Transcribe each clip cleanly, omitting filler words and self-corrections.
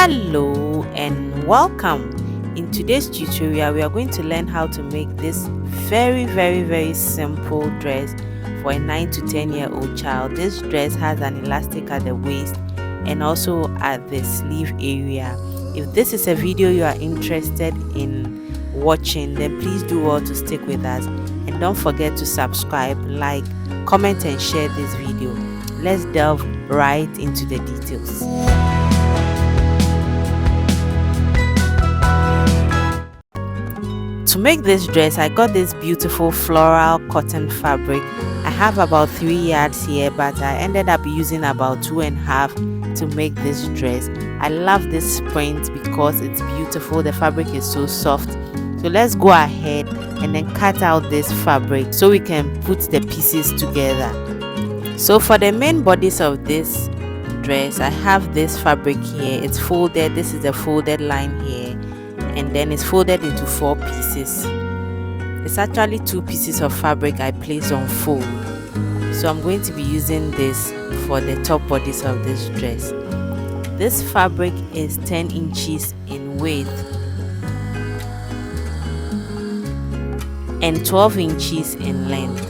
Hello and welcome. In today's tutorial we are going to learn how to make this very simple dress for a 9 to 10-year-old child. This dress has an elastic at the waist and also at the sleeve area. If this is a video you are interested in watching, then please do well to stick with us, and don't forget to subscribe, like, comment and share this video. Let's delve right into the details. To make this dress, I got this beautiful floral cotton fabric. I have about 3 yards here, but I ended up using about 2.5 to make this dress. I love this print because it's beautiful. The fabric is so soft. So let's go ahead and then cut out this fabric so we can put the pieces together. So for the main bodies of this dress, I have this fabric here. It's folded. This is the folded line here, and then it's folded into 4 pieces. It's actually 2 pieces of fabric I placed on fold. So I'm going to be using this for the top bodies of this dress. This fabric is 10 inches in width and 12 inches in length.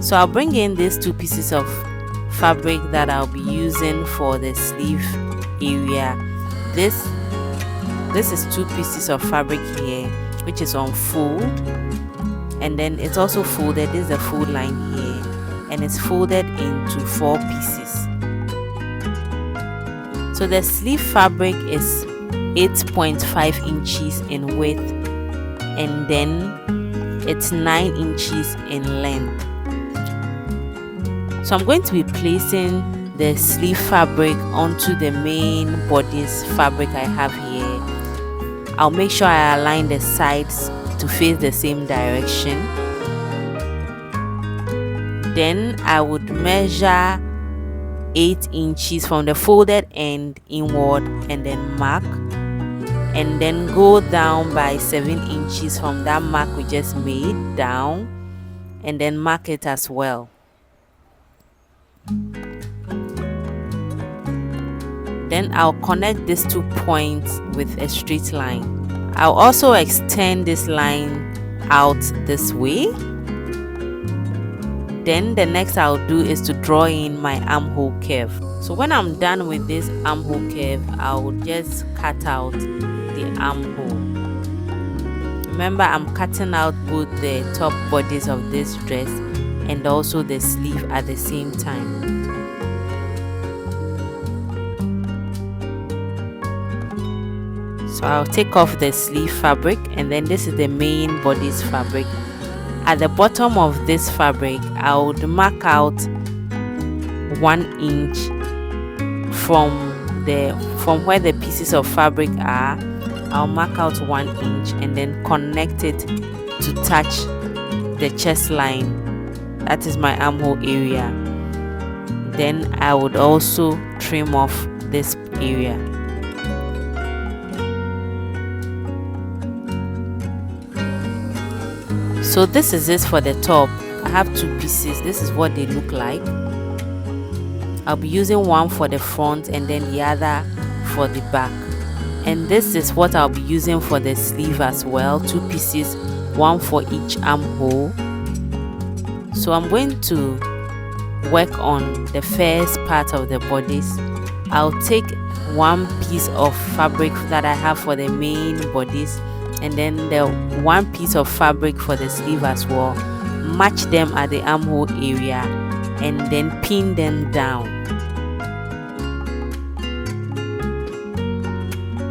So I'll bring in these 2 pieces of fabric that I'll be using for the sleeve area. This is 2 pieces of fabric here, which is on fold, and then it's also folded. This is the fold line here, and it's folded into 4 pieces. So the sleeve fabric is 8.5 inches in width, and then it's 9 inches in length. So I'm going to be placing the sleeve fabric onto the main bodice fabric I have here. I'll make sure I align the sides to face the same direction. Then I would measure 8 inches from the folded end inward and then mark, and then go down by 7 inches from that mark we just made down, and then mark it as well. Then I'll connect these 2 points with a straight line. I'll also extend this line out this way. Then the next I'll do is to draw in my armhole curve. So when I'm done with this armhole curve, I'll just cut out the armhole. Remember, I'm cutting out both the top bodies of this dress and also the sleeve at the same time. So I'll take off the sleeve fabric, and then this is the main bodice fabric. At the bottom of this fabric, I would mark out 1 inch from where the pieces of fabric are. I'll mark out 1 inch and then connect it to touch the chest line. That is my armhole area. Then I would also trim off this area. So this is it for the top. I have 2 pieces. This is what they look like. I'll be using one for the front and then the other for the back. And this is what I'll be using for the sleeve as well. 2 pieces, one for each armhole. So I'm going to work on the first part of the bodice. I'll take 1 piece of fabric that I have for the main bodice, and then the 1 piece of fabric for the sleeve as well. Match them at the armhole area and then pin them down.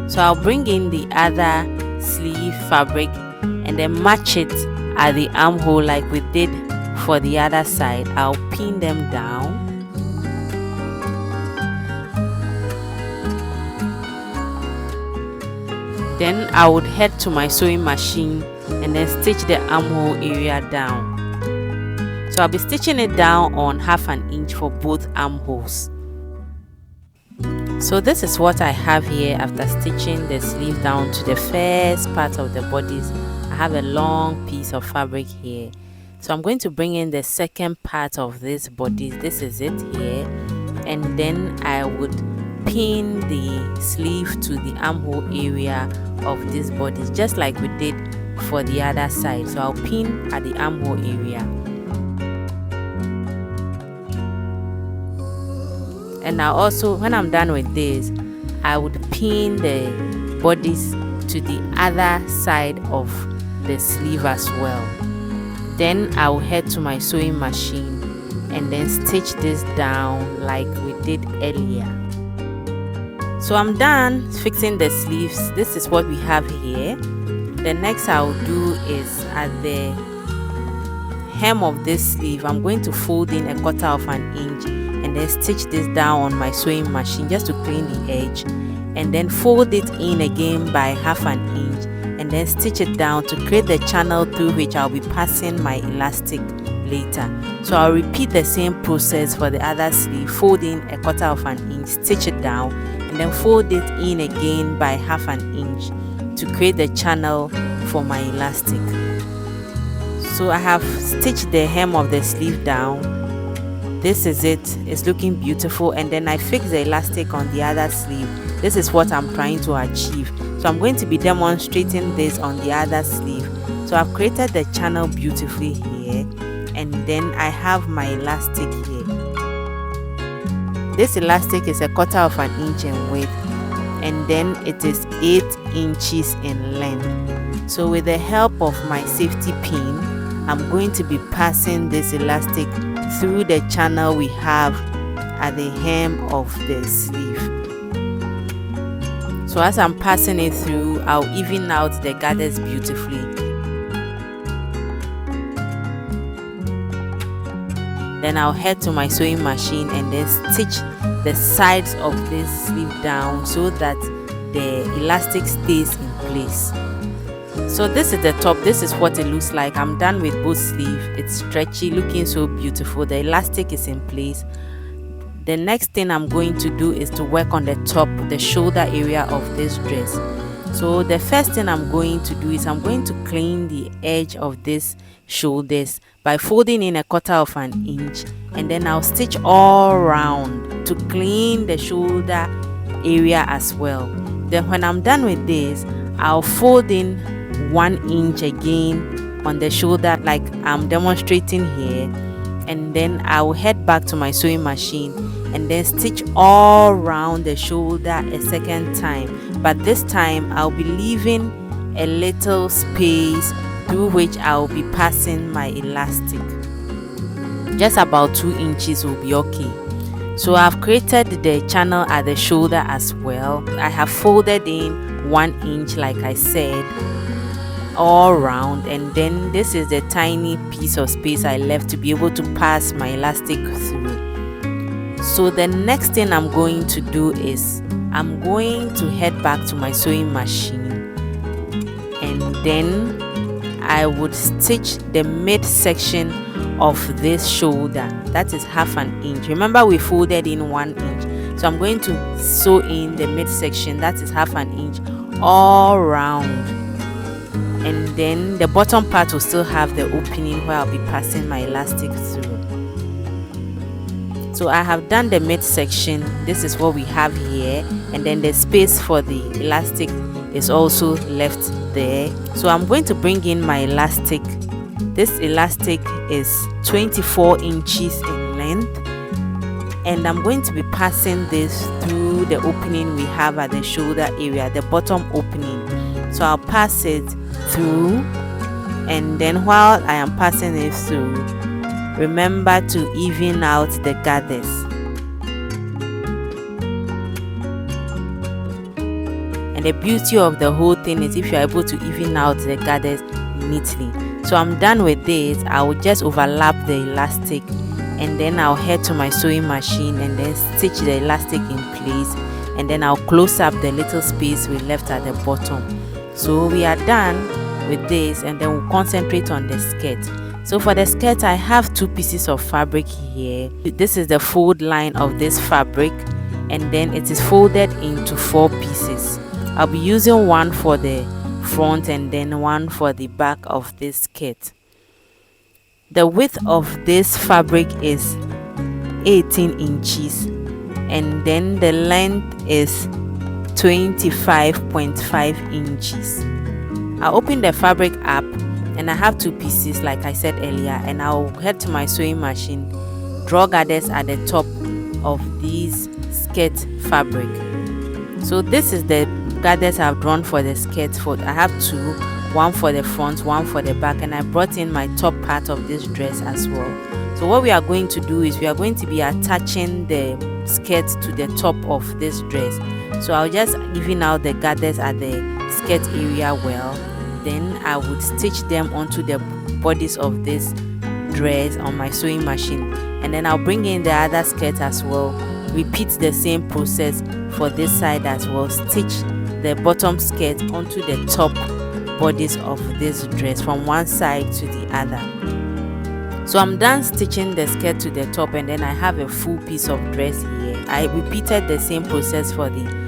So I'll bring in the other sleeve fabric and then match it at the armhole like we did for the other side. I'll pin them down. Then I would head to my sewing machine and then stitch the armhole area down. So I'll be stitching it down on 1/2 inch for both armholes. So this is what I have here after stitching the sleeve down to the first part of the bodice. I have a long piece of fabric here. So I'm going to bring in the second part of this bodice. This is it here. and then I would pin the sleeve to the armhole area of this body, just like we did for the other side. So I'll pin at the armhole area, and now also when I'm done with this, I would pin the bodies to the other side of the sleeve as well. Then I will head to my sewing machine and then stitch this down like we did earlier. So I'm done fixing the sleeves. This is what we have here. The next I'll do is at the hem of this sleeve, I'm going to fold in 1/4 inch and then stitch this down on my sewing machine just to clean the edge, and then fold it in again by 1/2 inch and then stitch it down to create the channel through which I'll be passing my elastic later. So I'll repeat the same process for the other sleeve. Fold in 1/4 inch, stitch it down, and then fold it in again by 1/2 inch to create the channel for my elastic. So I have stitched the hem of the sleeve down. This is it. It's looking beautiful, and then I fix the elastic on the other sleeve. This is what I'm trying to achieve. So I'm going to be demonstrating this on the other sleeve. So I've created the channel beautifully here, and then I have my elastic here. This elastic is 1/4 inch in width, and then it is 8 inches in length. So with the help of my safety pin, I'm going to be passing this elastic through the channel we have at the hem of the sleeve. So as I'm passing it through, I'll even out the gathers beautifully. Then I'll head to my sewing machine and then stitch the sides of this sleeve down so that the elastic stays in place. So this is the top. This is what it looks like. I'm done with both sleeves. It's stretchy, looking so beautiful. The elastic is in place. The next thing I'm going to do is to work on the top, the shoulder area of this dress. So the first thing I'm going to do is I'm going to clean the edge of this shoulders by folding in 1/4 inch, and then I'll stitch all around to clean the shoulder area as well. Then when I'm done with this, I'll fold in 1 inch again on the shoulder like I'm demonstrating here, and then I will head back to my sewing machine and then stitch all around the shoulder a second time, but this time I'll be leaving a little space through which I'll be passing my elastic. Just about 2 inches will be okay. So I've created the channel at the shoulder as well. I have folded in 1 inch like I said all around, and then this is the tiny piece of space I left to be able to pass my elastic through. So the next thing I'm going to do is I'm going to head back to my sewing machine, and then I would stitch the midsection of this shoulder. That is 1/2 inch. Remember we folded in 1 inch, so I'm going to sew in the midsection. That is 1/2 inch all around, and then the bottom part will still have the opening where I'll be passing my elastic through. So I have done the midsection. This is what we have here, and then the space for the elastic is also left there. So I'm going to bring in my elastic. This elastic is 24 inches in length, and I'm going to be passing this through the opening we have at the shoulder area, the bottom opening. So I'll pass it through, and then while I am passing it through, remember to even out the gathers. And the beauty of the whole thing is if you're able to even out the gathers neatly. So I'm done with this. I will just overlap the elastic, and then I'll head to my sewing machine and then stitch the elastic in place, and then I'll close up the little space we left at the bottom. So we are done with this, and then we'll concentrate on the skirt. So for the skirt, I have 2 pieces of fabric here. This is the fold line of this fabric, and then it is folded into 4 pieces. I'll be using one for the front and then one for the back of this skirt. The width of this fabric is 18 inches, and then the length is 25.5 inches. I'll open the fabric up, and I have 2 pieces like I said earlier, and I'll head to my sewing machine, draw gathers at the top of these skirt fabric. So this is the gathers I've drawn for the skirt. I have 2, one for the front, one for the back, and I brought in my top part of this dress as well. So what we are going to do is we are going to be attaching the skirt to the top of this dress. So I'll just even out the gathers at the skirt area well, then I would stitch them onto the bodies of this dress on my sewing machine, and then I'll bring in the other skirt as well, repeat the same process for this side as well, stitch the bottom skirt onto the top bodies of this dress from one side to the other. So I'm done stitching the skirt to the top, and then I have a full piece of dress here. I repeated the same process for the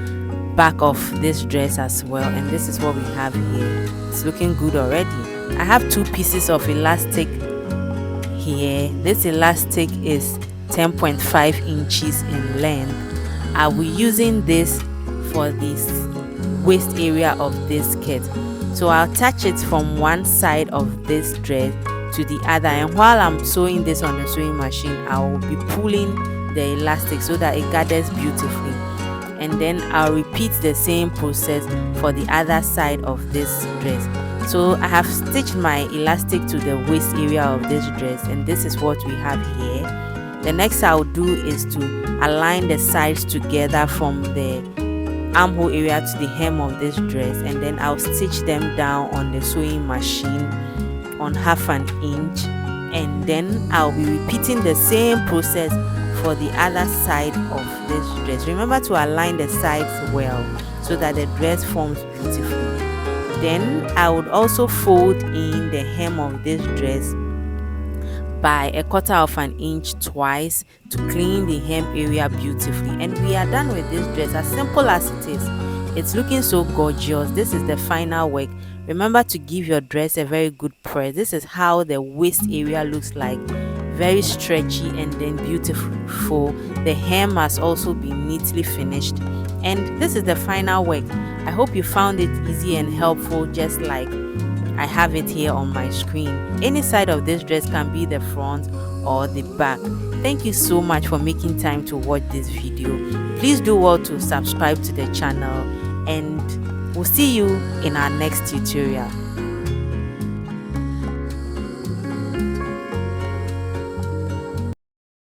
back of this dress as well, and this is what we have here. It's looking good already. I have 2 pieces of elastic here. This elastic is 10.5 inches in length. I'll be using this for this waist area of this skirt. So I'll attach it from one side of this dress to the other, and while I'm sewing this on the sewing machine, I will be pulling the elastic so that it gathers beautifully, and then I'll repeat the same process for the other side of this dress. So I have stitched my elastic to the waist area of this dress, and this is what we have here. The next I'll do is to align the sides together from the armhole area to the hem of this dress, and then I'll stitch them down on the sewing machine on 1/2 inch, and then I'll be repeating the same process for the other side of this dress. Remember to align the sides well so that the dress forms beautifully. Then I would also fold in the hem of this dress by 1/4 inch twice to clean the hem area beautifully, and we are done with this dress. As simple as it is, it's looking so gorgeous. This is the final work. Remember to give your dress a very good press. This is how the waist area looks like, very stretchy and then beautiful. The hem has also been neatly finished, and this is the final work. I hope you found it easy and helpful, just like I have it here on my screen. Any side of this dress can be the front or the back. Thank you so much for making time to watch this video. Please do well to subscribe to the channel, and we'll see you in our next tutorial.